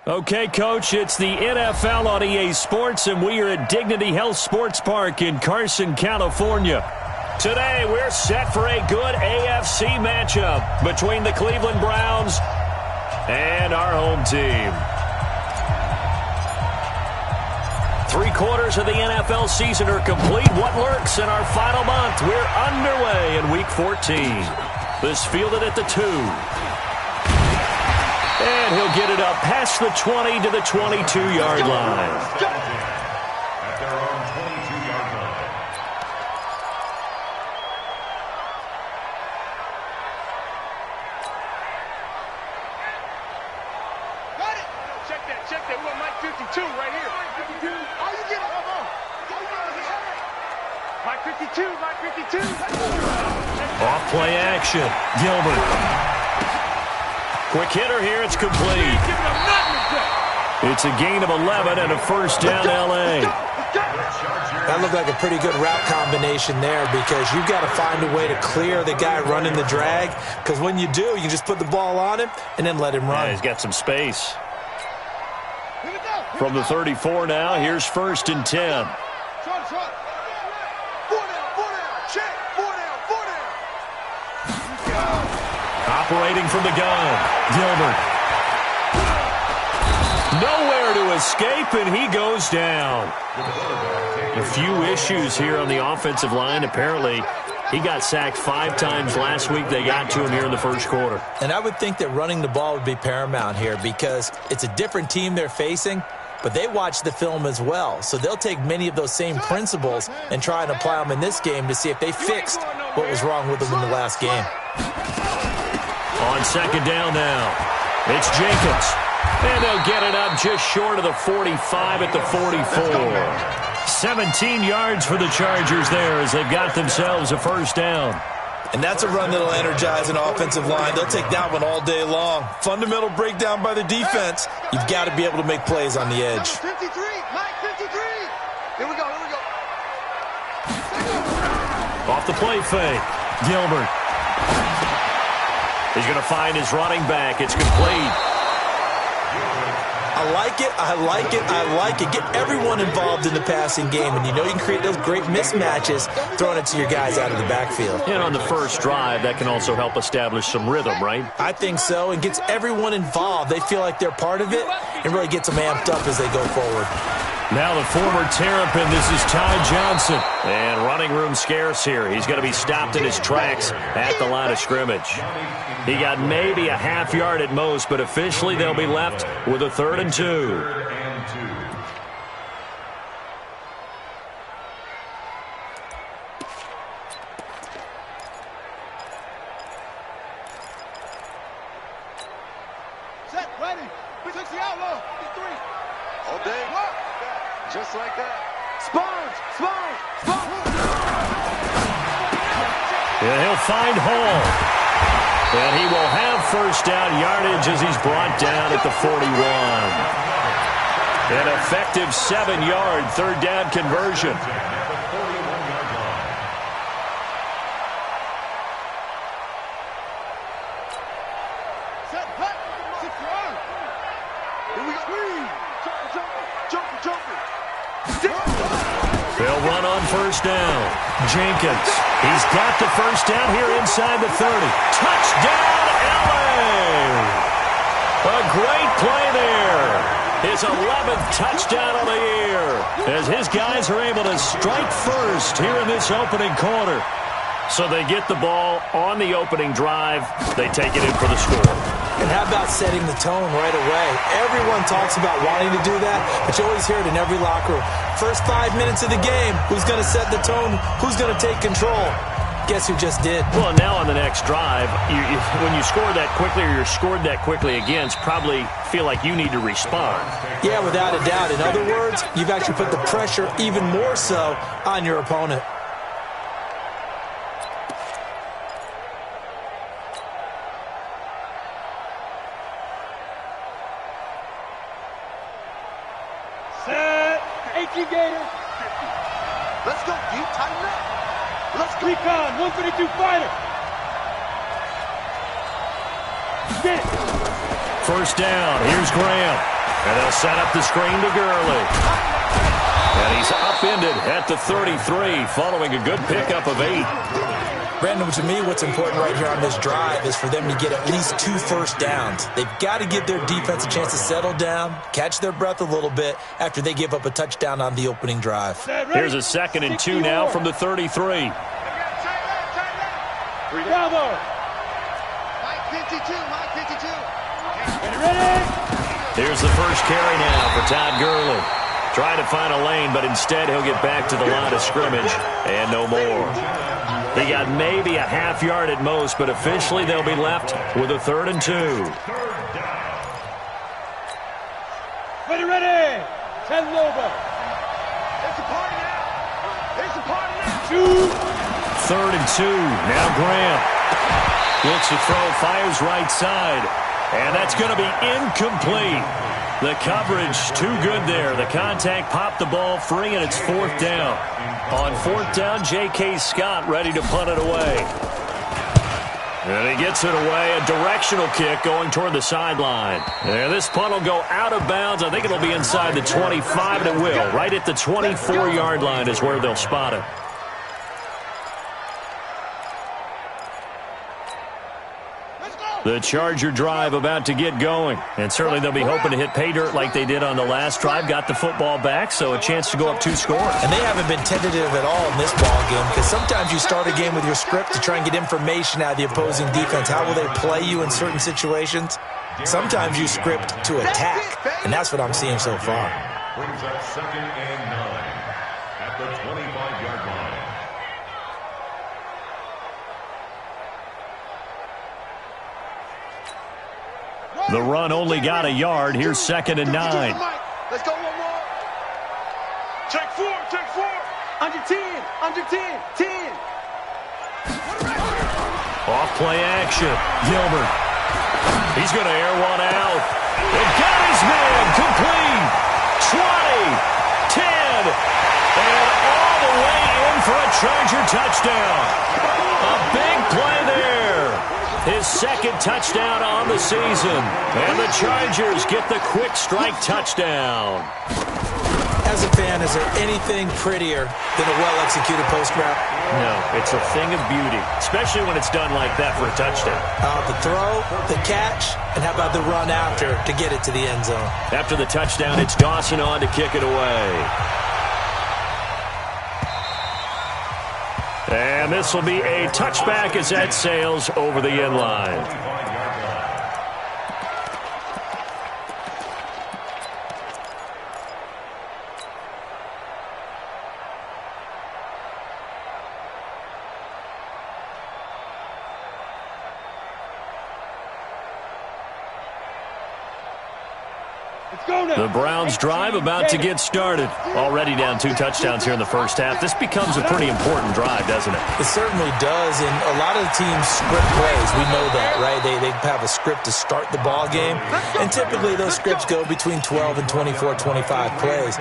Okay, Coach, it's the NFL on EA Sports, and we are at Dignity Health Sports Park in Carson, California. Today, we're set for a good AFC matchup between the Cleveland Browns and our home team. 3/4 of the NFL season are complete. What lurks in our final month? We're underway in Week 14. This fielded at the 2. And he'll get it up past the 20 to the 22-yard line. At their own 22-yard line. Got it! Check that. We want Mike 52 right here. Mike 52. Oh, you get it. Come on. Mike 52. Off play action. Gilbert. Quick hitter here. It's complete. It's a gain of 11 and a first down, L.A. That looked like a pretty good route combination there because you've got to find a way to clear the guy running the drag, because when you do, you just put the ball on him and then let him run. Yeah, he's got some space. From the 34 now, here's 1st and 10. Operating from the gun, Gilbert. Nowhere to escape, and he goes down. A few issues here on the offensive line. Apparently, he got sacked 5 times last week. They got to him here in the first quarter. And I would think that running the ball would be paramount here because it's a different team they're facing, but they watch the film as well. So they'll take many of those same principles and try and apply them in this game to see if they fixed what was wrong with them in the last game. On 2nd down now, it's Jenkins. And they'll get it up just short of the 45 at the 44. 17 yards for the Chargers there as they've got themselves a first down. And that's a run that'll energize an offensive line. They'll take that one all day long. Fundamental breakdown by the defense. You've got to be able to make plays on the edge. 53, Mike 53. Here we go. Off the play fake, Gilbert. He's going to find his running back. It's complete. I like it. Get everyone involved in the passing game, and you know you can create those great mismatches throwing it to your guys out of the backfield. And on the first drive, that can also help establish some rhythm, right? I think so, and gets everyone involved. They feel like they're part of it and really gets them amped up as they go forward. Now the former Terrapin, this is Ty Johnson. And running room scarce here. He's going to be stopped in his tracks at the line of scrimmage. He got maybe a half yard at most, but officially they'll be left with a 3rd and 2. Set, ready. We took the outlaw. 3. All day. Just like that. Spawns. And he'll find Hall. And he will have first down yardage as he's brought down at the 41. An effective 7-yard 3rd down conversion. They'll run on first down. Jenkins. He's got the first down here inside the 30. Touchdown, LA! A great play there. His 11th touchdown of the year as his guys are able to strike first here in this opening quarter. So they get the ball on the opening drive. They take it in for the score. And how about setting the tone right away? Everyone talks about wanting to do that, but you always hear it in every locker room. First 5 minutes of the game, who's going to set the tone? Who's going to take control? Guess who just did? Well, now on the next drive, when you score that quickly or you're scored that quickly against, probably feel like you need to respond. Yeah, without a doubt. In other words, you've actually put the pressure even more so on your opponent. Gator. Let's go, D. Tighten up. Let's go. Recon, 152 fighter. Get it. first down. Here's Graham. And they'll set up the screen to Gurley. And he's upended at the 33 following a good pickup of 8. Brandon, to me, what's important right here on this drive is for them to get at least 2 first downs. They've got to give their defense a chance to settle down, catch their breath a little bit after they give up a touchdown on the opening drive. Here's a 2nd and 2 now from the 33. Bravo. Mike 52, Mike 52. Ready? Here's the first carry now for Todd Gurley. Trying to find a lane, but instead he'll get back to the line of scrimmage and no more. He got maybe a half yard at most, but officially they'll be left with a 3rd and 2. Ready. 10 over. It's a party now. It's a party now. 3rd and 2. Now Graham. Looks to throw, fires right side. And that's going to be incomplete. The coverage too good there. The contact popped the ball free, and it's 4th down. On 4th down, J.K. Scott ready to punt it away. And he gets it away. A directional kick going toward the sideline. And this punt will go out of bounds. I think it'll be inside the 25, and it will. Right at the 24-yard line is where they'll spot it. The Charger drive about to get going. And certainly they'll be hoping to hit pay dirt like they did on the last drive. Got the football back, so a chance to go up 2 scores. And they haven't been tentative at all in this ball game, because sometimes you start a game with your script to try and get information out of the opposing defense. How will they play you in certain situations? Sometimes you script to attack, and that's what I'm seeing so far. Brings up 2nd and 9 at the 25-yard line. The run only got a yard. Here's 2nd and 9. Let's go one more. Check 4. Under 10. 10. Off play action. Gilbert. He's going to air one out. And got his man. Complete. 20. 10. And all the way in for a Charger touchdown. A big play there. His 2nd touchdown on the season. And the Chargers get the quick strike touchdown. As a fan, is there anything prettier than a well-executed post route? No, it's a thing of beauty, especially when it's done like that for a touchdown. The throw, the catch, and how about the run after to get it to the end zone? After the touchdown, it's Dawson on to kick it away. And this will be a touchback as that sails over the end line. The Browns drive about to get started. Already down 2 touchdowns here in the first half. This becomes a pretty important drive, doesn't it? It certainly does, and a lot of the teams script plays. We know that, right? They have a script to start the ball game, and typically those scripts go between 12 and 24, 25 plays.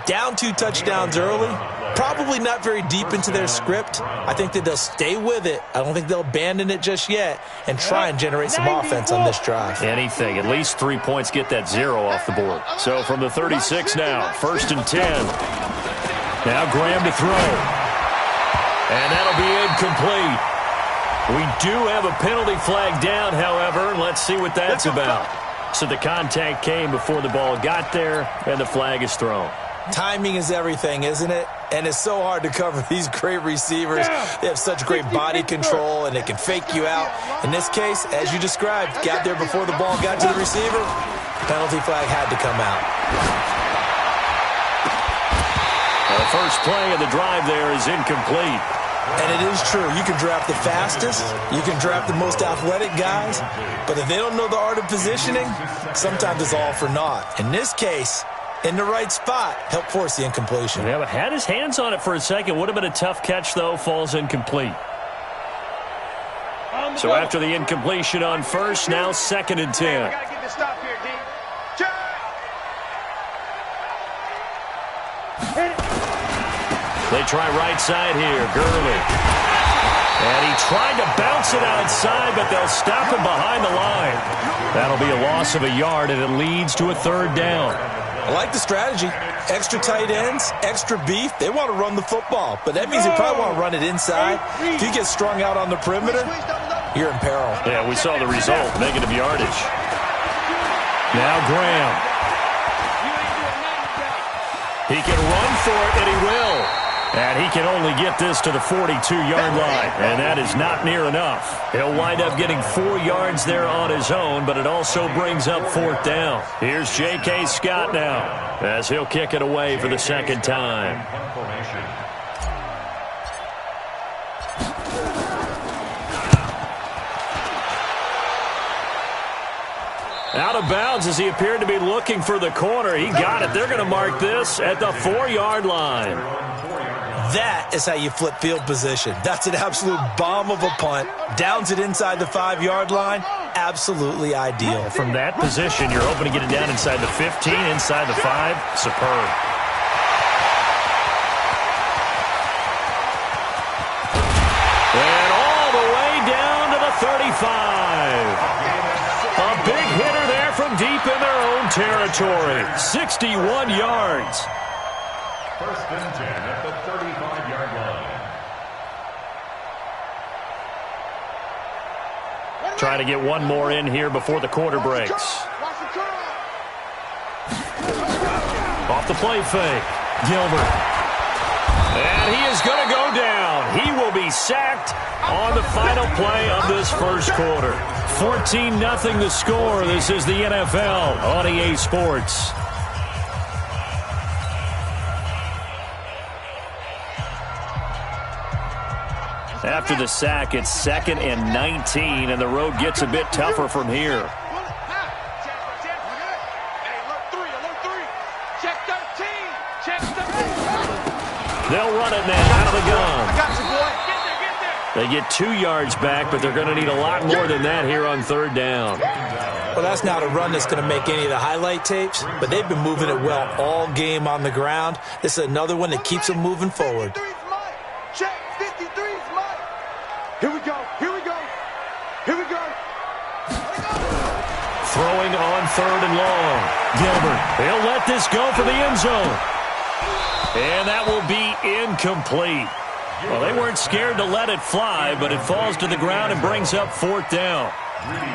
Down 2 touchdowns early, probably not very deep into their script. I think that they'll stay with it. I don't think they'll abandon it just yet and try and generate some offense on this drive. Anything. At least 3 points, get that 0 off the board. So from the 36 now, 1st and 10. Now Graham to throw. And that'll be incomplete. We do have a penalty flag down, however. Let's see what that's about. So the contact came before the ball got there, and the flag is thrown. Timing is everything, isn't it? And it's so hard to cover these great receivers. They have such great body control, and they can fake you out. In this case, as you described, got there before the ball got to the receiver. Penalty flag had to come out. The first play of the drive there is incomplete. And it is true. You can draft the fastest. You can draft the most athletic guys. But if they don't know the art of positioning, sometimes it's all for naught. In this case, in the right spot, helped force the incompletion. Yeah, but had his hands on it for a second. Would have been a tough catch, though. Falls incomplete. So after the incompletion on first, now 2nd and 10. Gotta get the stop here, D. They try right side here. Gurley. And he tried to bounce it outside, but they'll stop him behind the line. That'll be a loss of a yard, and it leads to a third down. I like the strategy. Extra tight ends, extra beef. They want to run the football, but that means they probably want to run it inside. If you get strung out on the perimeter, you're in peril. Yeah, we saw the result, negative yardage. Now Graham. He can run for it, and he will. And he can only get this to the 42-yard line, and that is not near enough. He'll wind up getting 4 yards there on his own, but it also brings up fourth down. Here's J.K. Scott now, as he'll kick it away for the second time. Out of bounds as he appeared to be looking for the corner. He got it. They're going to mark this at the 4-yard line. That is how you flip field position. That's an absolute bomb of a punt. Downs it inside the 5-yard line. Absolutely ideal. From that position, you're hoping to get it down inside the 15, inside the 5. Superb. And all the way down to the 35. A big hitter there from deep in their own territory. 61 yards. First and 10 at the 35-yard line. Trying to get one more in here before the quarter breaks. Off the play fake. Gilbert. And he is going to go down. He will be sacked on the final play of this first quarter. 14-0 the score. This is the NFL on EA Sports. After the sack, it's 2nd and 19, and the road gets a bit tougher from here. They'll run it now out of the gun. They get 2 yards back, but they're going to need a lot more than that here on third down. Well, that's not a run that's going to make any of the highlight tapes, but they've been moving it well all game on the ground. This is another one that keeps them moving forward. Here we go. Here we go. Here we go. Throwing on 3rd and long. Gilbert. He'll let this go for the end zone. And that will be incomplete. Well, they weren't scared to let it fly, but it falls to the ground and brings up 4th down.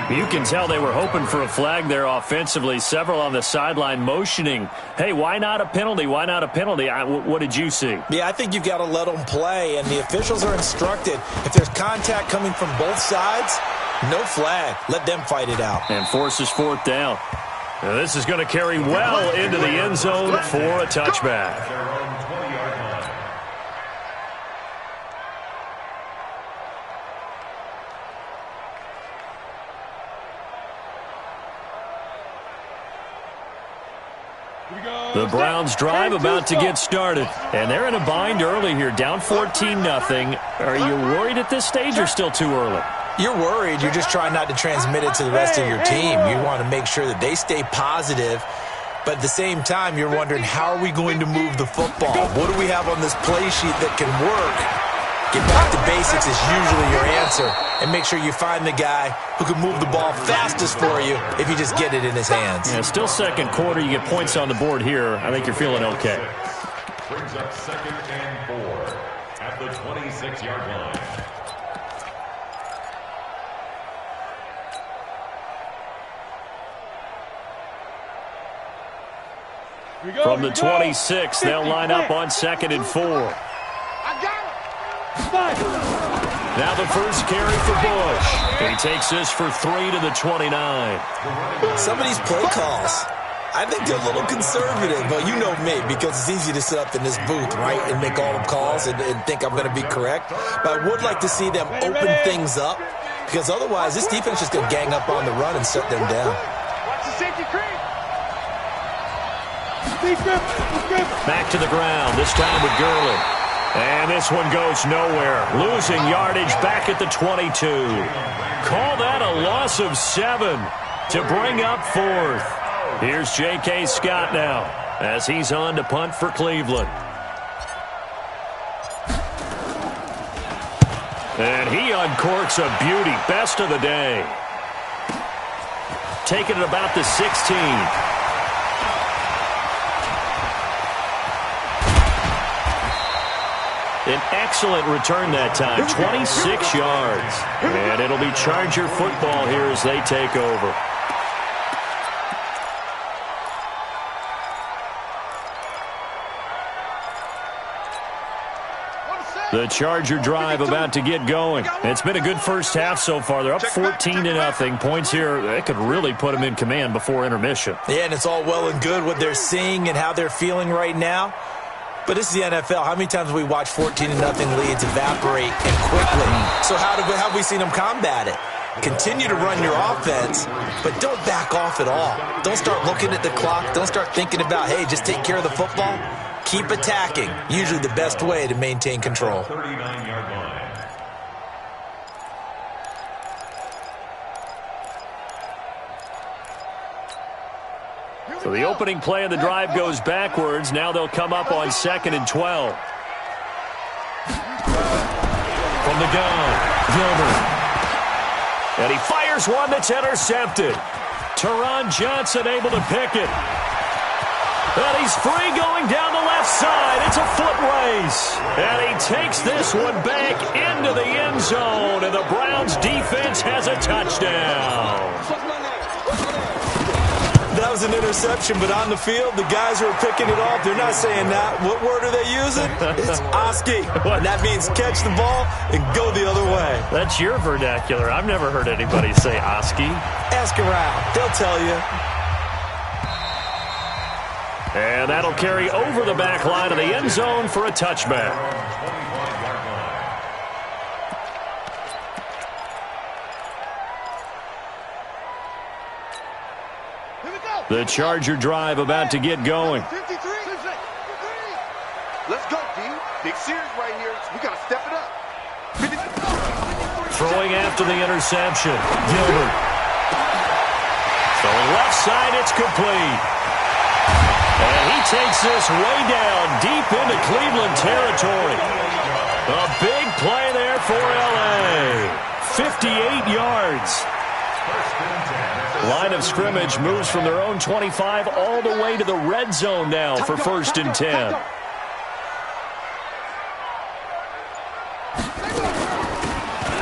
You can tell they were hoping for a flag there offensively. Several on the sideline motioning, hey, why not a penalty? Why not a penalty? What did you see? Yeah, I think you've got to let them play, and the officials are instructed. If there's contact coming from both sides, no flag. Let them fight it out. And forces 4th down. Now, this is going to carry well into the end zone for a touchback. The Browns drive about to get started, and they're in a bind early here, down 14-0. Are you worried at this stage or still too early? You're worried. You're just trying not to transmit it to the rest of your team. You want to make sure that they stay positive, but at the same time, you're wondering, how are we going to move the football? What do we have on this play sheet that can work? Get back to basics is usually your answer, and make sure you find the guy who can move the ball fastest for you if you just get it in his hands. Yeah, still second quarter. You get points on the board here. I think you're feeling okay. Brings up 2nd and 4 at the 26-yard line. From the 26, they'll line up on 2nd and 4. Now the first carry for Bush. He takes this for 3 to the 29. Some of these play calls, I think they're a little conservative. But you know me, because it's easy to sit up in this booth, right, and make all the calls and think I'm going to be correct. But I would like to see them open things up, because otherwise this defense is just going to gang up on the run and shut them down. Watch the safety creep. Back to the ground, this time with Gurley. And this one goes nowhere. Losing yardage back at the 22. Call that a loss of 7 to bring up 4th. Here's J.K. Scott now as he's on to punt for Cleveland. And he uncorks a beauty. Best of the day. take it at about the 16. An excellent return that time, 26 yards. And it'll be Charger football here as they take over. The Charger drive about to get going. It's been a good first half so far. They're up 14-0. Points here, they could really put them in command before intermission. Yeah, and it's all well and good what they're seeing and how they're feeling right now. But this is the NFL. How many times have we watched 14-0 leads evaporate and quickly? So how have we seen them combat it? Continue to run your offense, but don't back off at all. Don't start looking at the clock. Don't start thinking about, hey, just take care of the football. Keep attacking. Usually the best way to maintain control. 39-yard line. So the opening play of the drive goes backwards. Now they'll come up on 2nd and 12. From the gun, Gilbert. And he fires one that's intercepted. Teron Johnson able to pick it. And he's free going down the left side. It's a foot race. And he takes this one back into the end zone. And the Browns defense has a touchdown. That was an interception, but on the field, the guys who are picking it off, they're not saying that. What word are they using? It's Oski. And that means catch the ball and go the other way. That's your vernacular. I've never heard anybody say Oski. Ask around. They'll tell you. And that'll carry over the back line of the end zone for a touchback. The Charger drive about to get going. 53. Let's go, D. Big series right here. We got to step it up. Throwing after the interception. Gilbert. Throwing left side, it's complete. And he takes this way down deep into Cleveland territory. A big play there for L.A. 58 yards. Line of scrimmage moves from their own 25 all the way to the red zone now for 1st and 10.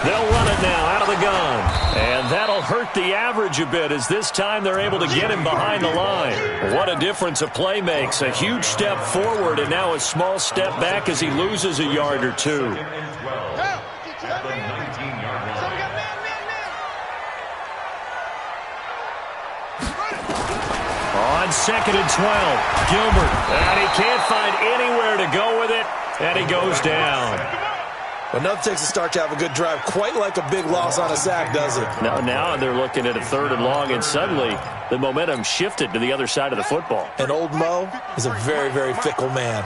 They'll run it now out of the gun. And that'll hurt the average a bit as this time they're able to get him behind the line. What a difference a play makes. A huge step forward and now a small step back as he loses a yard or two. At the 19-yard line. On 2nd and 12, Gilbert. And he can't find anywhere to go with it. And he goes down. Well, nothing takes a start to have a good drive, quite like a big loss on a sack, does it? Now they're looking at a 3rd and long, and suddenly the momentum shifted to the other side of the football. And old Mo is a very, very fickle man.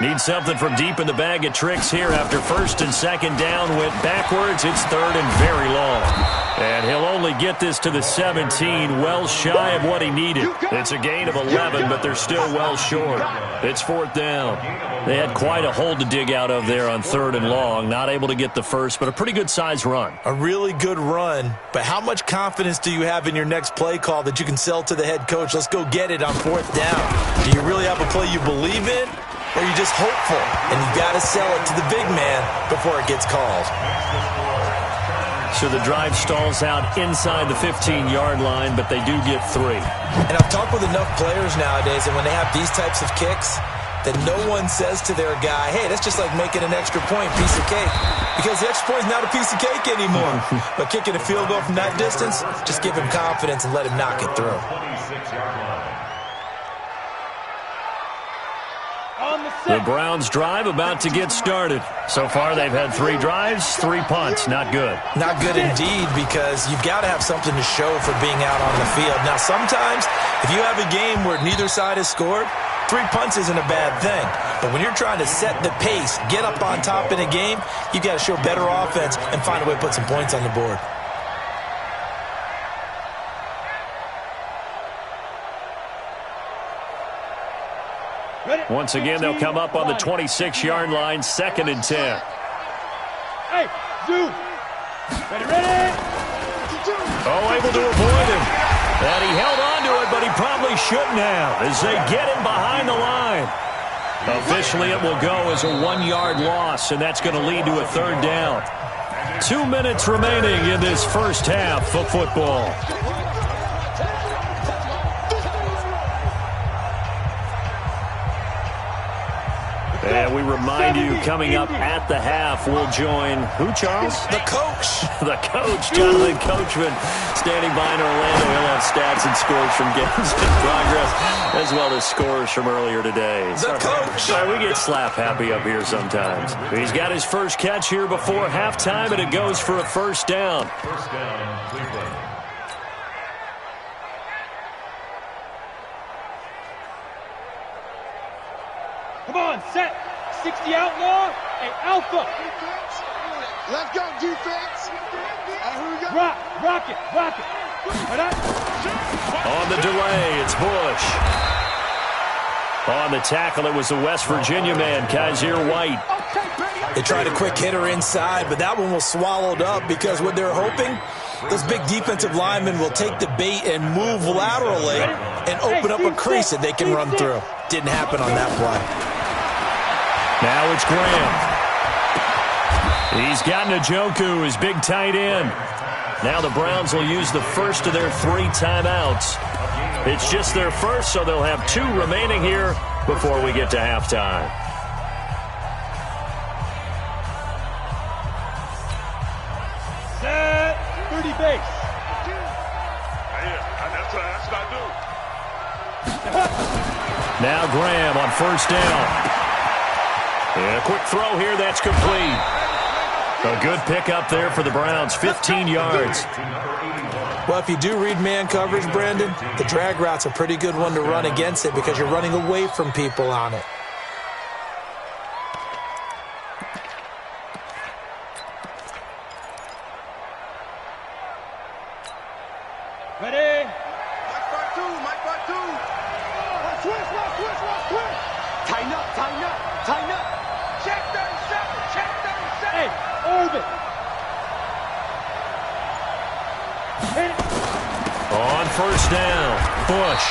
Need something from deep in the bag of tricks here after 1st and 2nd down. Went backwards. It's 3rd and very long. And he'll only get this to the 17, well shy of what he needed. It's a gain of 11, but they're still well short. It's 4th down. They had quite a hole to dig out of there on 3rd and long. Not able to get the first, but a pretty good size run. A really good run, but how much confidence do you have in your next play call that you can sell to the head coach? Let's go get it on 4th down. Do you really have a play you believe in? Or are you just hopeful, and you got to sell it to the big man before it gets called? So the drive stalls out inside the 15-yard line, but they do get 3. And I've talked with enough players nowadays, and when they have these types of kicks, that no one says to their guy, hey, that's just like making an extra point, piece of cake. Because the extra point is not a piece of cake anymore. But kicking a field goal from that distance, just give him confidence and let him knock it through. 26-yard line. The Browns drive about to get started. So far, they've had 3 drives, 3 punts. Not good. Not good indeed, because you've got to have something to show for being out on the field. Now, sometimes, if you have a game where neither side has scored, 3 punts isn't a bad thing. But when you're trying to set the pace, get up on top in a game, you've got to show better offense and find a way to put some points on the board. Once again, they'll come up on the 26-yard line, 2nd and 10. Hey, Zoo! Ready? Oh, able to avoid him. And he held on to it, but he probably shouldn't have as they get him behind the line. Officially, it will go as a 1-yard loss, and that's going to lead to a third down. 2 minutes remaining in this first half of football. And we remind you, coming up at the half, we'll join who, Charles? The coach. The coach, Jonathan Coachman, standing by in Orlando. He'll have stats and scores from games in progress, as well as scores from earlier today. The coach. Sorry, we get slap happy up here sometimes. He's got his first catch here before halftime, and it goes for a first down. First down, Cleveland. Come on, set. 60 outlaw. Hey, alpha. Let's go, defense. Here we go. Rock it. On the delay, it's Bush. On the tackle, it was the West Virginia man, Kaiser White. They tried a quick hitter inside, but that one was swallowed up because what they're hoping, those big defensive linemen will take the bait and move laterally and open up a crease that they can run through. Didn't happen on that play. Now it's Graham. He's got Njoku, his big tight end. Now the Browns will use the first of their 3 timeouts. It's just their first, so they'll have 2 remaining here before we get to halftime. Set. 30 base. That's what I do. Now Graham on first down. And a quick throw here, that's complete. A good pickup there for the Browns, 15 yards. Well, if you do read man coverage, Brandon, the drag route's a pretty good one to run against it because you're running away from people on it. Ready? Mike part two. Switch. Tighten up. Check 37. Hey, orbit. Hit it. On first down, Bush.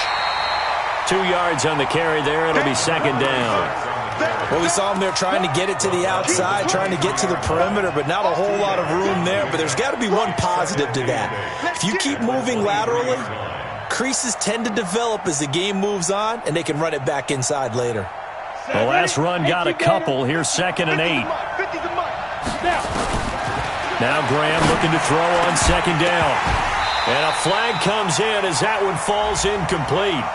2 yards on the carry there. It'll be second down. Well, we saw them there trying to get it to the outside, trying to get to the perimeter, but not a whole lot of room there. But there's got to be one positive to that. If you keep moving laterally, creases tend to develop as the game moves on, and they can run it back inside later. The last run got a couple. Here's 2nd and 8. Now Graham looking to throw on second down. And a flag comes in as that one falls incomplete.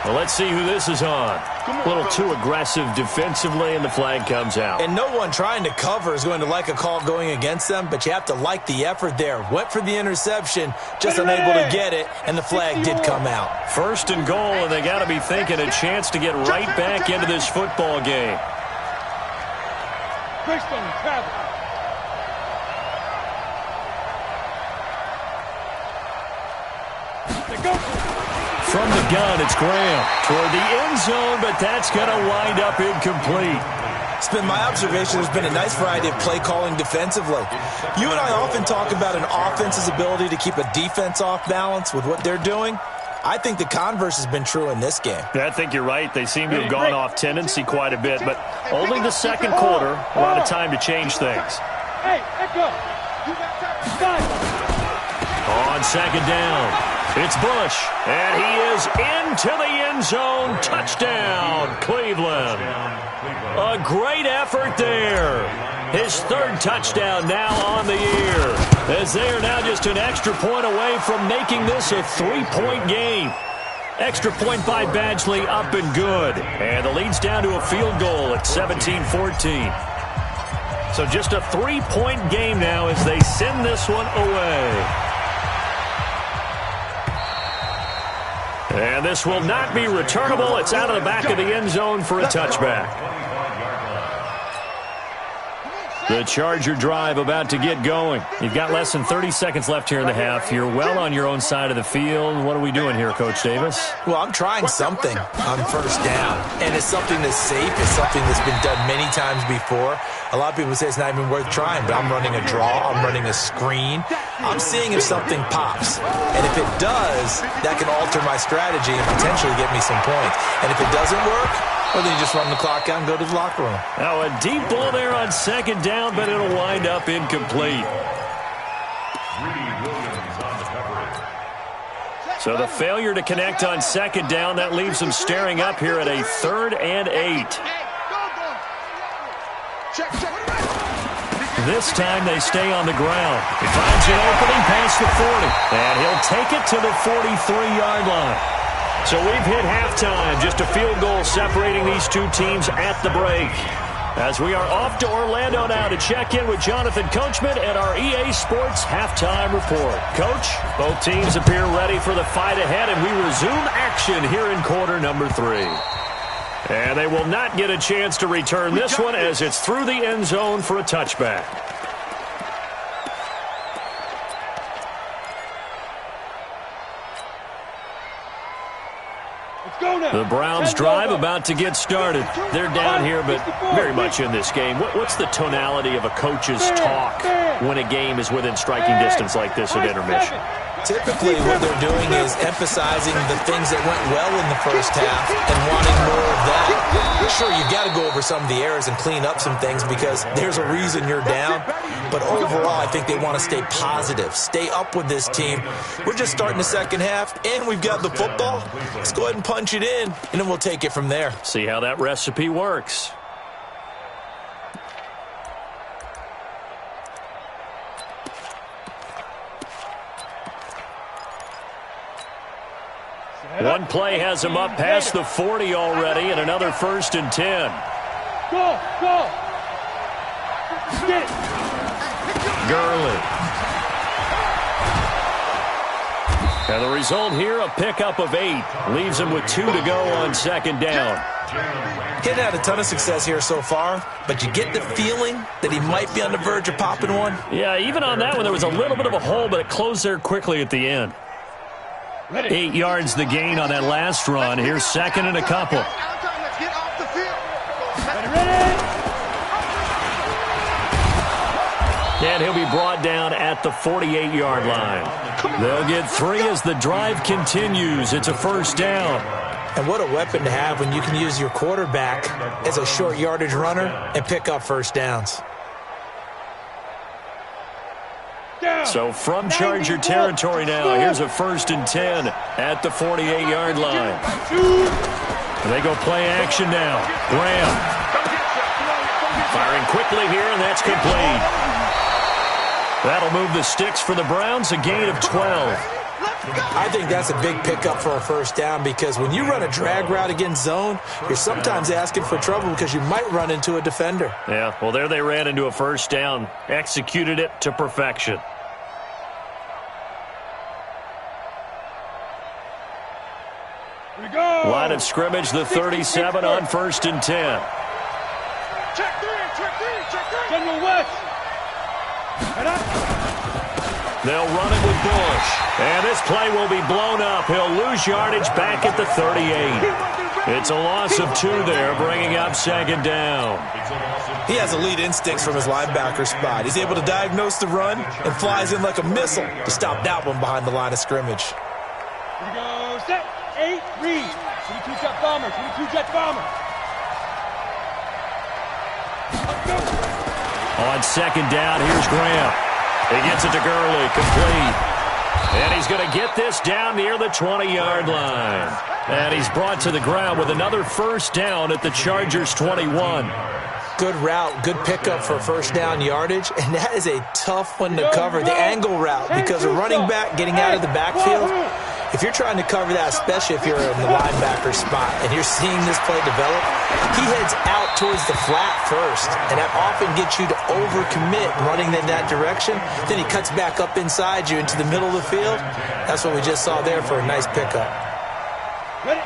Well, let's see who this is on. A little too aggressive defensively, and the flag comes out. And no one trying to cover is going to like a call going against them, but you have to like the effort there. Went for the interception, just unable to get it, and the flag did come out. 1st and goal, and they got to be thinking a chance to get right back into this football game. Christian travel. From the gun, it's Graham toward the end zone, but that's going to wind up incomplete. It's been my observation there's been a nice variety of play calling defensively. You and I often talk about an offense's ability to keep a defense off balance with what they're doing. I think the converse has been true in this game. I think you're right. They seem to have gone off tendency quite a bit, but only the second quarter, a lot of time to change things. Hey, Echo. On second down, it's Bush, and he is into the end zone. Touchdown, Cleveland. A great effort there. His 3rd touchdown now on the year, as they are now just an extra point away from making this a 3-point game. Extra point by Badgley, up and good. And the lead's down to a field goal at 17-14. So just a 3-point game now as they send this one away. And this will not be returnable. It's out of the back of the end zone for a touchback. The Charger drive about to get going. You've got less than 30 seconds left here in the half. You're well on your own side of the field. What are we doing here, Coach Davis? Well, I'm trying something on first down, and it's something that's safe. It's something that's been done many times before. A lot of people say it's not even worth trying, but I'm running a draw. I'm running a screen. I'm seeing if something pops. And if it does, that can alter my strategy and potentially get me some points. And if it doesn't work, well, then you just run the clock out and go to the locker room. Now a deep ball there on second down, but it'll wind up incomplete. So the failure to connect on second down, that leaves them staring up here at a 3rd and 8. This time they stay on the ground. He finds an opening past the 40, and he'll take it to the 43-yard line. So we've hit halftime, just a field goal separating these two teams at the break. As we are off to Orlando now to check in with Jonathan Coachman and our EA Sports halftime report. Coach, both teams appear ready for the fight ahead, and we resume action here in quarter number 3. And they will not get a chance to return this one as it's through the end zone for a touchback. The Browns drive about to get started. They're down here, but very much in this game. What's the tonality of a coach's talk when a game is within striking distance like this at intermission? Typically, what they're doing is emphasizing the things that went well in the first half and wanting more of that. Sure, you've got to go over some of the errors and clean up some things because there's a reason you're down. But overall, I think they want to stay positive, stay up with this team. We're just starting the second half, and we've got the football. Let's go ahead and punch it in, and then we'll take it from there. See how that recipe works. One play has him up past the 40 already, and another 1st and 10. Go! Get it! Gurley. And the result here, a pickup of 8. Leaves him with 2 to go on second down. He hadn't had a ton of success here so far, but you get the feeling that he might be on the verge of popping one. Yeah, even on that one, there was a little bit of a hole, but it closed there quickly at the end. 8 yards the gain on that last run. Here's 2nd and a couple. And he'll be brought down at the 48-yard line. They'll get 3 as the drive continues. It's a 1st down. And what a weapon to have when you can use your quarterback as a short yardage runner and pick up 1st downs. So from Charger territory now, here's a 1st and 10 at the 48-yard line. And they go play action now. Graham firing quickly here, and that's complete. That'll move the sticks for the Browns, a gain of 12. I think that's a big pickup for a 1st down because when you run a drag route against zone, you're sometimes asking for trouble because you might run into a defender. Yeah, well, there they ran into a 1st down, executed it to perfection. Line of scrimmage, the 37 on 1st and 10. Check 3. General West. They'll run it with Bush. And this play will be blown up. He'll lose yardage back at the 38. It's a loss of 2 there, bringing up 2nd down. He has elite instincts from his linebacker spot. He's able to diagnose the run and flies in like a missile to stop that one behind the line of scrimmage. Here we go. Set. 8. Read. 22-jet bomber. 22-jet bomber. On 2nd down, here's Graham. He gets it to Gurley, complete. And he's going to get this down near the 20-yard line. And he's brought to the ground with another 1st down at the Chargers' 21. Good route, good pickup for 1st down yardage, and that is a tough one to cover, the angle route, because a running back getting out of the backfield, if you're trying to cover that, especially if you're in the linebacker spot and you're seeing this play develop, he heads out towards the flat first, and that often gets you to overcommit running in that direction. Then he cuts back up inside you into the middle of the field. That's what we just saw there for a nice pickup.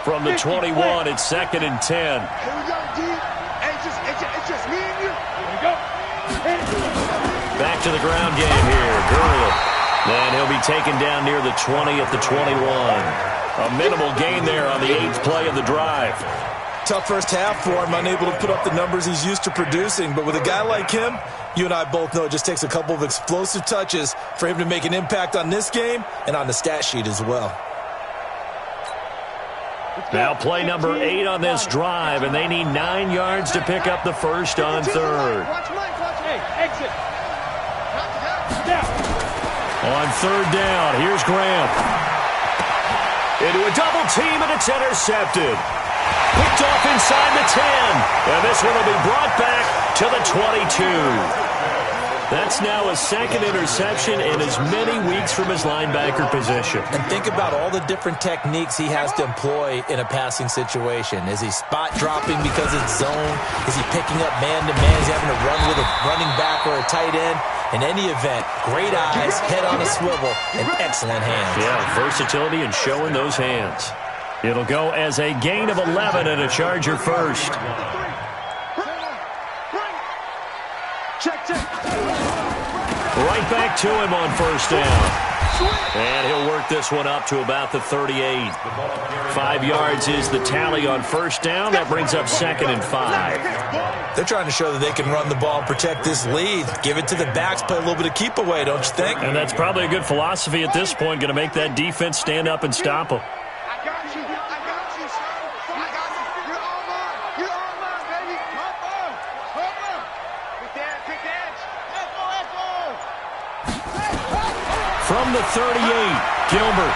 From the 21, it's 2nd and 10. Here we go, D. It's just me and you. Here we go. back to the ground game here. Gurley. And he'll be taken down near the 20 at the 21. A minimal gain there on the 8th play of the drive. Tough first half for him, unable to put up the numbers he's used to producing. But with a guy like him, you and I both know it just takes a couple of explosive touches for him to make an impact on this game and on the stat sheet as well. Now play number 8 on this drive, and they need 9 yards to pick up the first on 3rd. Exit. On 3rd down, here's Graham. Into a double team, and it's intercepted. Picked off inside the 10. And this one will be brought back to the 22. That's now a 2nd interception in as many weeks from his linebacker position. And think about all the different techniques he has to employ in a passing situation. Is he spot dropping because it's zone? Is he picking up man-to-man? Is he having to run with a running back or a tight end? In any event, great eyes, head on a swivel, and excellent hands. Yeah, versatility and showing those hands. It'll go as a gain of 11 and a Charger first. Right back to him on 1st down. And he'll work this one up to about the 38. 5 yards is the tally on 1st down. That brings up 2nd and 5. They're trying to show that they can run the ball and protect this lead. Give it to the backs, play a little bit of keep away, don't you think? And that's probably a good philosophy at this point. Going to make that defense stand up and stop them. From the 38, Gilbert.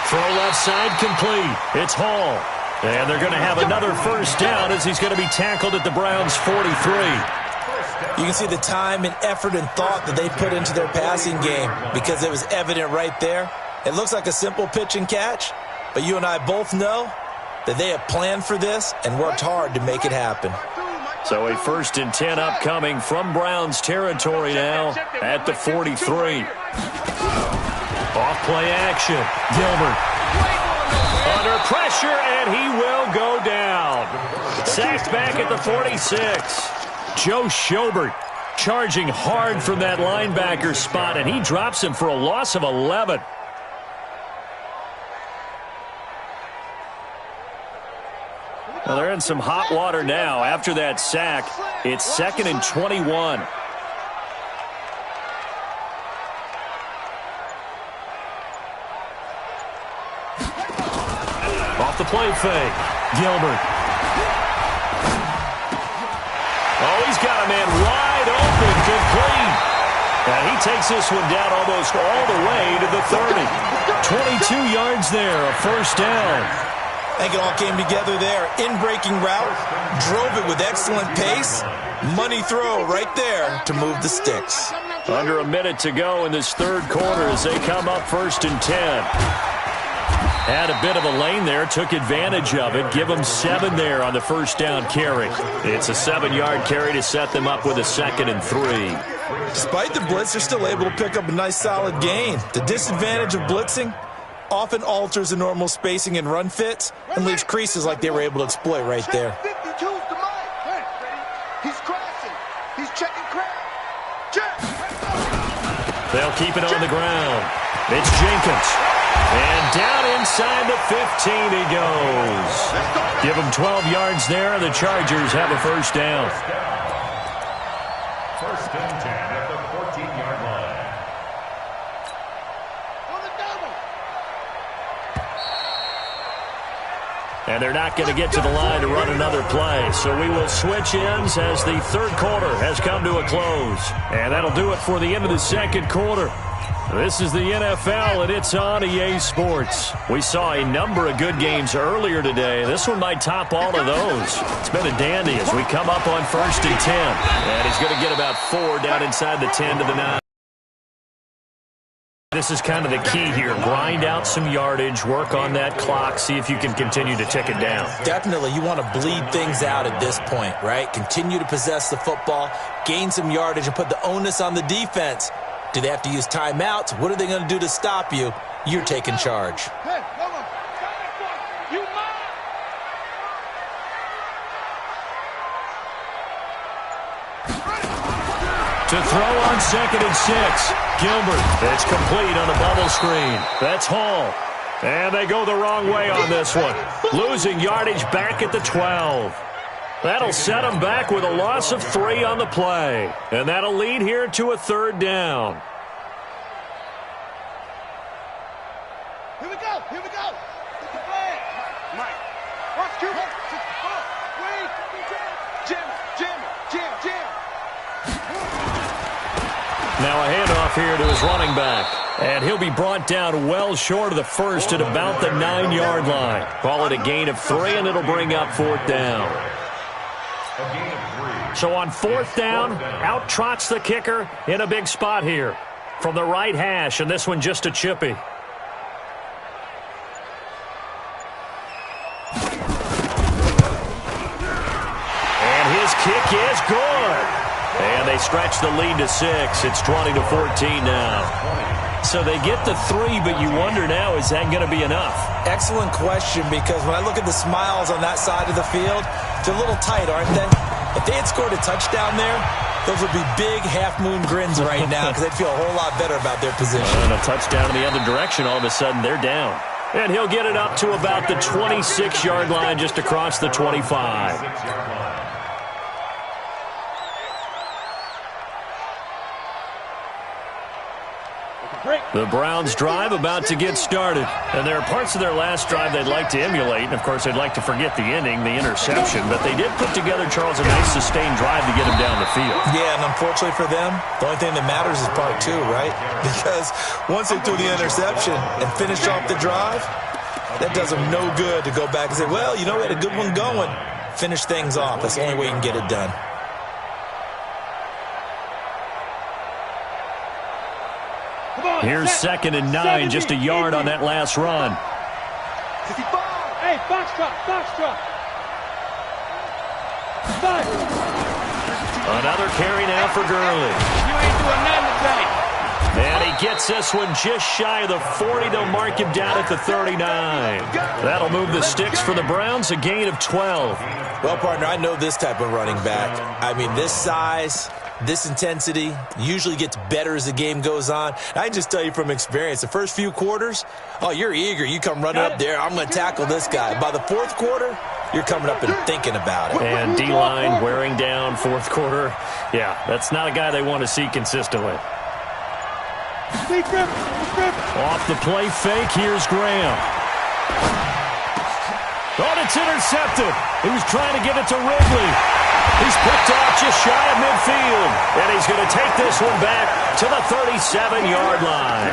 Throw left side complete. It's Hall. And they're going to have another 1st down as he's going to be tackled at the Browns' 43. You can see the time and effort and thought that they put into their passing game because it was evident right there. It looks like a simple pitch and catch, but you and I both know that they have planned for this and worked hard to make it happen. So a 1st and 10 upcoming from Browns territory now at the 43. Off play action. Gilbert. Under pressure, and he will go down. Sacked back at the 46. Joe Schobert charging hard from that linebacker spot, and he drops him for a loss of 11. Well, they're in some hot water now. After that sack, it's 2nd and 21. Off the play fake. Gilbert. Oh, he's got a man wide open, complete. And he takes this one down almost all the way to the 30. 22 yards there, a 1st down. I think it all came together there. In-breaking route, drove it with excellent pace. Money throw right there to move the sticks. Under a minute to go in this 3rd quarter as they come up 1st and 10. Had a bit of a lane there, took advantage of it. Give them 7 there on the 1st down carry. It's a 7-yard carry to set them up with a 2nd and 3. Despite the blitz, they're still able to pick up a nice solid gain. The disadvantage of blitzing often alters the normal spacing and run fits and leaves creases like they were able to exploit right there. He's crossing. He's checking crack. They'll keep it on the ground. It's Jenkins. And down inside the 15 he goes. Give him 12 yards there, and the Chargers have a 1st down. 1st and 10 at the 14-yard line. And they're not going to get to the line to run another play. So we will switch ends as the 3rd quarter has come to a close. And that'll do it for the end of the 2nd quarter. This is the NFL, and it's on EA Sports. We saw a number of good games earlier today. This one might top all of those. It's been a dandy as we come up on 1st and 10. And he's going to get about 4 down inside the 10 to the 9. This is kind of the key here. Grind out some yardage, work on that clock, see if you can continue to tick it down. Definitely, you want to bleed things out at this point, right? Continue to possess the football, gain some yardage, and put the onus on the defense. Do they have to use timeouts? What are they going to do to stop you? You're taking charge. To throw on 2nd and 6. Gilbert. It's complete on the bubble screen. That's Hall. And they go the wrong way on this one. Losing yardage back at the 12. That'll set them back with a loss of 3 on the play. And that'll lead here to a 3rd down. Here we go. Here we go. It's the flag. Mike. Watch Q. Wait. Jam. Now a handoff here to his running back. And he'll be brought down well short of the first at about the 9-yard line. Call it a gain of 3, and it'll bring up 4th down. So on 4th down, out trots the kicker in a big spot here. From the right hash, and this one just a chippy. And his kick is good. And they stretch the lead to 6. It's 20-14 now. So they get the 3, but you wonder now, is that going to be enough? Excellent question, because when I look at the smiles on that side of the field, they're a little tight, aren't they? If they had scored a touchdown there, those would be big half-moon grins right now because they'd feel a whole lot better about their position. And a touchdown in the other direction, all of a sudden they're down. And he'll get it up to about the 26-yard line just across the 25. The Browns' drive about to get started. And there are parts of their last drive they'd like to emulate. And, of course, they'd like to forget the ending, the interception. But they did put together, Charles, a nice sustained drive to get him down the field. Yeah, and unfortunately for them, the only thing that matters is part 2, right? Because once they threw the interception and finished off the drive, that does them no good to go back and say, well, you know, we had a good one going. Finish things off. That's the only way you can get it done. Here's 2nd and 9, just a yard on that last run. Hey, box truck. 5. Another carry now for Gurley. You ain't doing nothing today. And he gets this one just shy of the 40. They'll mark him down at the 39. That'll move the sticks for the Browns, a gain of 12. Well, partner, I know this type of running back. I mean, this size, this intensity usually gets better as the game goes on. I can just tell you from experience, the first few quarters, oh, you're eager. You come running up there, I'm going to tackle this guy. By the 4th quarter, you're coming up and thinking about it. And D-line wearing down 4th quarter. Yeah, that's not a guy they want to see consistently. Off the play fake, here's Graham. Oh, it's intercepted. He was trying to get it to Ridley. He's picked off just shy of midfield. And he's going to take this one back to the 37-yard line.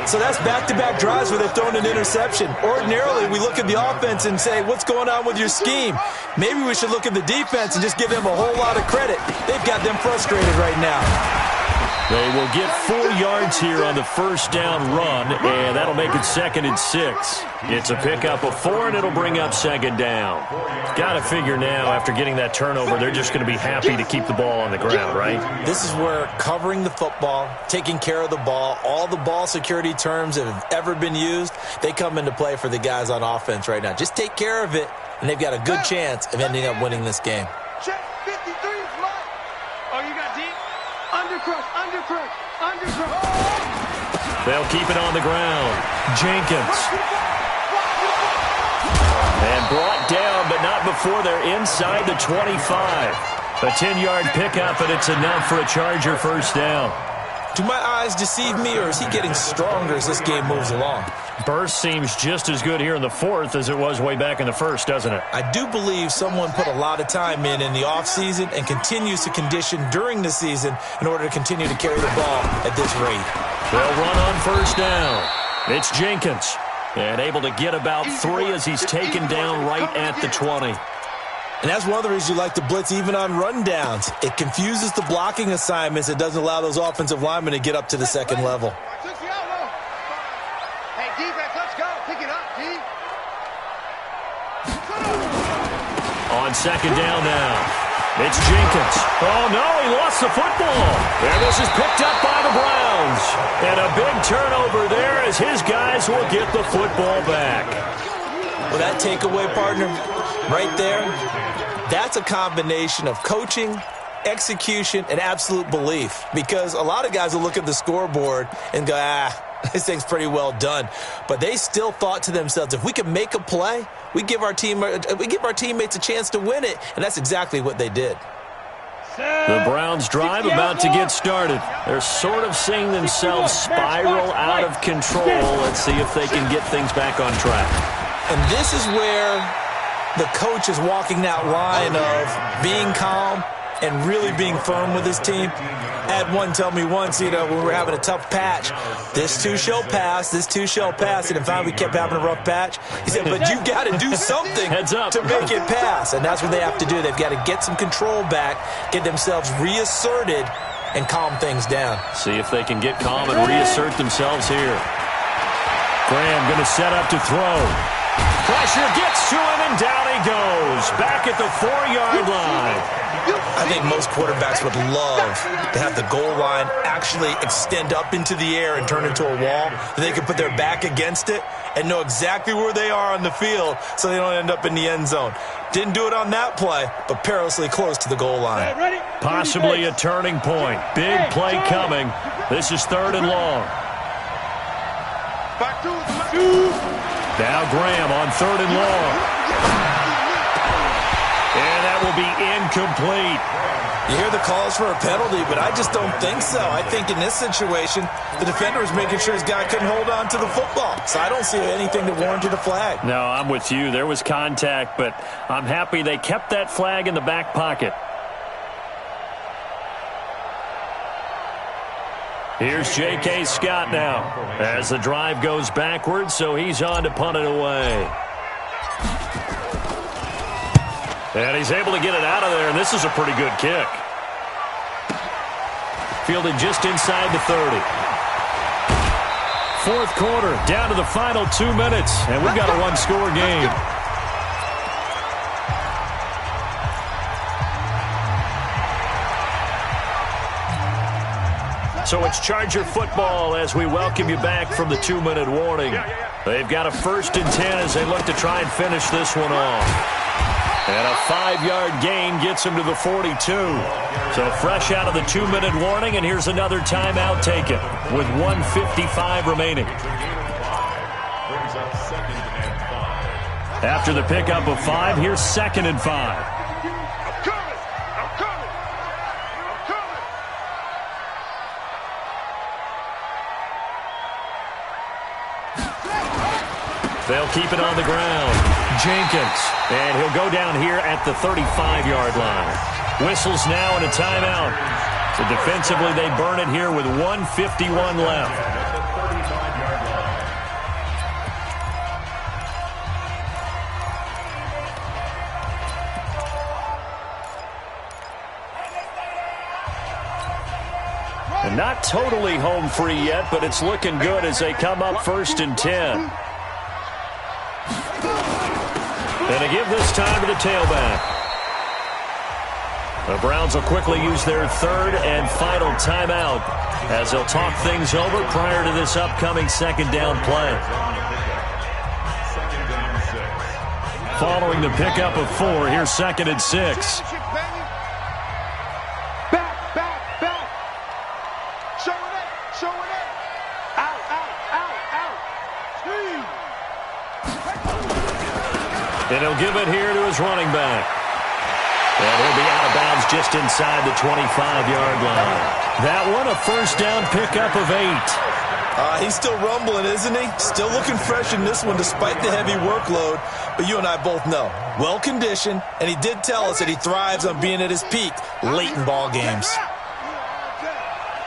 So that's back-to-back drives where they've thrown an interception. Ordinarily, we look at the offense and say, what's going on with your scheme? Maybe we should look at the defense and just give them a whole lot of credit. They've got them frustrated right now. They will get 4 yards here on the first down run, and that'll make it 2nd and 6. It's a pickup of 4, and it'll bring up 2nd down. Got to figure now, after getting that turnover, they're just going to be happy to keep the ball on the ground, right? This is where covering the football, taking care of the ball, all the ball security terms that have ever been used, they come into play for the guys on offense right now. Just take care of it, and they've got a good chance of ending up winning this game. Check 53 is right. Oh, you got deep? Undercrush. They'll keep it on the ground. Jenkins. And brought down, but not before they're inside the 25. A 10-yard pickup, and it's enough for a Charger first down. Do my eyes deceive me, or is he getting stronger as this game moves along? Burst seems just as good here in the 4th as it was way back in the 1st, doesn't it? I do believe someone put a lot of time in the offseason and continues to condition during the season in order to continue to carry the ball at this rate. They'll run on first down. It's Jenkins. And able to get about 3 as he's taken down right at the 20. And that's one of the reasons you like to blitz even on rundowns. It confuses the blocking assignments. It doesn't allow those offensive linemen to get up to the second level. Hey, defense, let's go. Pick it up, D. On second down now. It's Jenkins. Oh, no, he lost the football. And this is picked up by the Browns. And a big turnover there as his guys will get the football back. Well, that takeaway, partner, right there, that's a combination of coaching execution, and absolute belief. Because a lot of guys will look at the scoreboard and go, this thing's pretty well done. But they still thought to themselves, if we can make a play, we give our teammates a chance to win it. And that's exactly what they did. The Browns drive about to get started. They're sort of seeing themselves spiral out of control. Let's see if they can get things back on track. And this is where the coach is walking that line of being calm and really being firm with his team. I had one tell me once, when we were having a tough patch, this too shall pass, this too shall pass. And finally we kept having a rough patch. He said, but you got to do something to make it pass. And that's what they have to do. They've got to get some control back, get themselves reasserted, and calm things down. See if they can get calm and reassert themselves here. Graham going to set up to throw. Pressure gets to him, and down he goes. Back at the 4-yard line. I think most quarterbacks would love to have the goal line actually extend up into the air and turn into a wall. They can put their back against it and know exactly where they are on the field so they don't end up in the end zone. Didn't do it on that play, but perilously close to the goal line. Possibly a turning point. Big play coming. This is 3rd and long. Now Graham on 3rd and long. And that will be incomplete. You hear the calls for a penalty, but I just don't think so. I think in this situation, the defender was making sure his guy couldn't hold on to the football. So I don't see anything that warranted a flag. No, I'm with you. There was contact, but I'm happy they kept that flag in the back pocket. Here's J.K. Scott now as the drive goes backwards, so he's on to punt it away. And he's able to get it out of there, and this is a pretty good kick. Fielded just inside the 30. 4th quarter, down to the final 2 minutes, and we've got a one-score game. So it's Charger football as we welcome you back from the 2-minute warning. They've got a 1st and 10 as they look to try and finish this one off. And a 5-yard gain gets him to the 42. So fresh out of the 2-minute warning, and here's another timeout taken with 1:55 remaining. After the pickup of 5, here's 2nd and 5. They'll keep it on the ground. Jenkins, and he'll go down here at the 35-yard line. Whistles now and a timeout. So defensively, they burn it here with 1:51 left. And not totally home free yet, but it's looking good as they come up 1st and 10. And they give this time to the tailback. The Browns will quickly use their 3rd and final timeout as they'll talk things over prior to this upcoming 2nd down play. Following the pickup of 4, here's 2nd and 6. And he'll give it here to his running back. And he'll be out of bounds just inside the 25-yard line. That one, a 1st down pickup of 8. He's still rumbling, isn't he? Still looking fresh in this one despite the heavy workload. But you and I both know, well-conditioned, and he did tell us that he thrives on being at his peak late in ball games.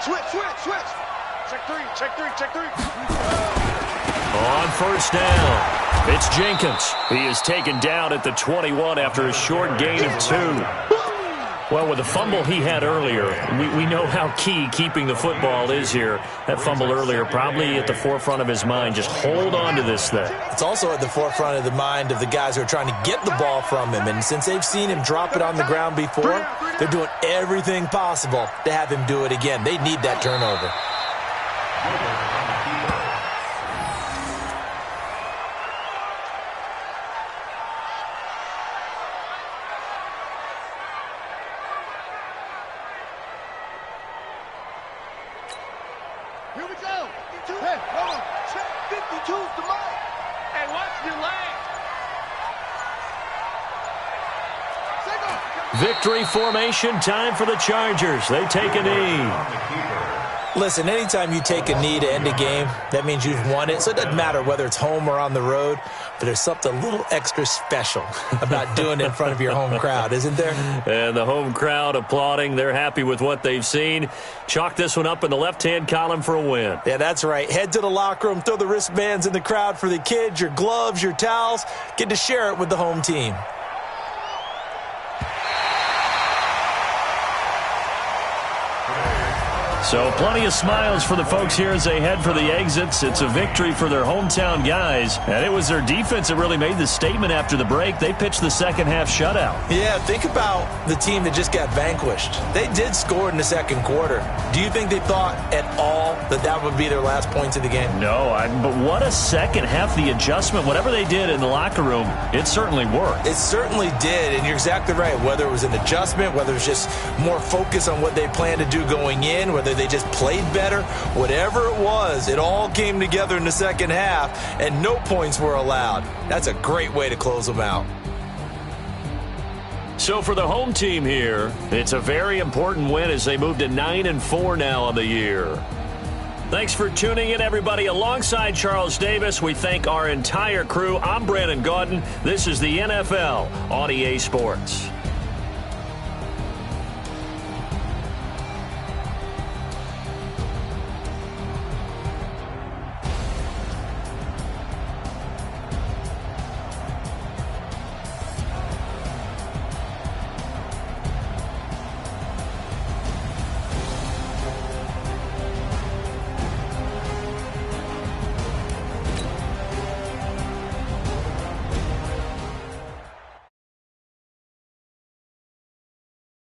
Switch. Check three. On 1st down. It's Jenkins. He is taken down at the 21 after a short gain of 2. Well, with the fumble he had earlier, we know how key keeping the football is here. That fumble earlier probably at the forefront of his mind. Just hold on to this thing. It's also at the forefront of the mind of the guys who are trying to get the ball from him. And since they've seen him drop it on the ground before, they're doing everything possible to have him do it again. They need that turnover. Victory formation time for the Chargers. They take a knee. Listen, anytime you take a knee to end a game, that means you've won it. So it doesn't matter whether it's home or on the road, but there's something a little extra special about doing it in front of your home crowd, isn't there? And the home crowd applauding. They're happy with what they've seen. Chalk this one up in the left-hand column for a win. Yeah, that's right. Head to the locker room, throw the wristbands in the crowd for the kids, your gloves, your towels. Get to share it with the home team. So plenty of smiles for the folks here as they head for the exits. It's a victory for their hometown guys. And it was their defense that really made the statement after the break. They pitched the second-half shutout. Yeah, think about the team that just got vanquished. They did score in the second quarter. Do you think they thought at all that that would be their last points of the game? No, but what a second half. The adjustment, whatever they did in the locker room, it certainly worked. It certainly did, and you're exactly right. Whether it was an adjustment, whether it was just more focus on what they planned to do going in, whether they just played better, whatever it was, it all came together in the second half, and no points were allowed. That's a great way to close them out. So for the home team here, it's a very important win as they move to 9-4 now on the year. Thanks for tuning in, everybody. Alongside Charles Davis, we thank our entire crew. I'm Brandon Gaudin. This is the NFL on EA Sports.